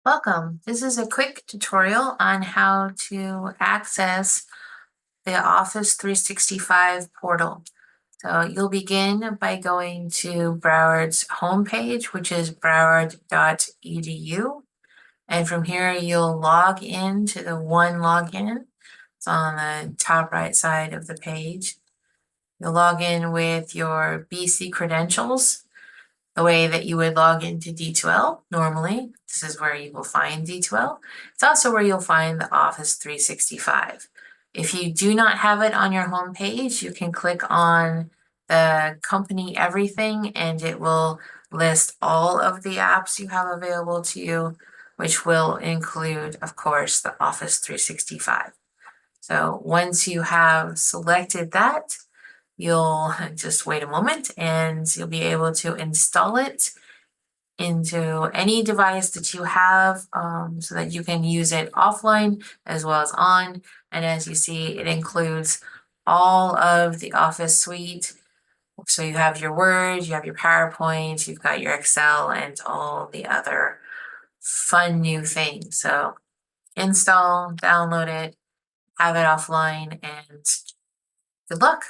Welcome. This is a quick tutorial on how to access the Office 365 portal. So you'll begin by going to Broward's homepage, which is broward.edu. And from here, you'll log in to the one login. It's on the top right side of the page. You'll log in with your BC credentials, the way that you would log into D2L normally. This is where you will find D2L. It's also where you'll find the Office 365. If you do not have it on your home page, you can click on the company everything and it will list all of the apps you have available to you, which will include, of course, the Office 365. So once you have selected that, you'll just wait a moment and you'll be able to install it into any device that you have so that you can use it offline as well as on. And as you see, it includes all of the Office suite. So you have your Word, you have your PowerPoint, you've got your Excel, and all the other fun new things. So install, download it, have it offline, and good luck.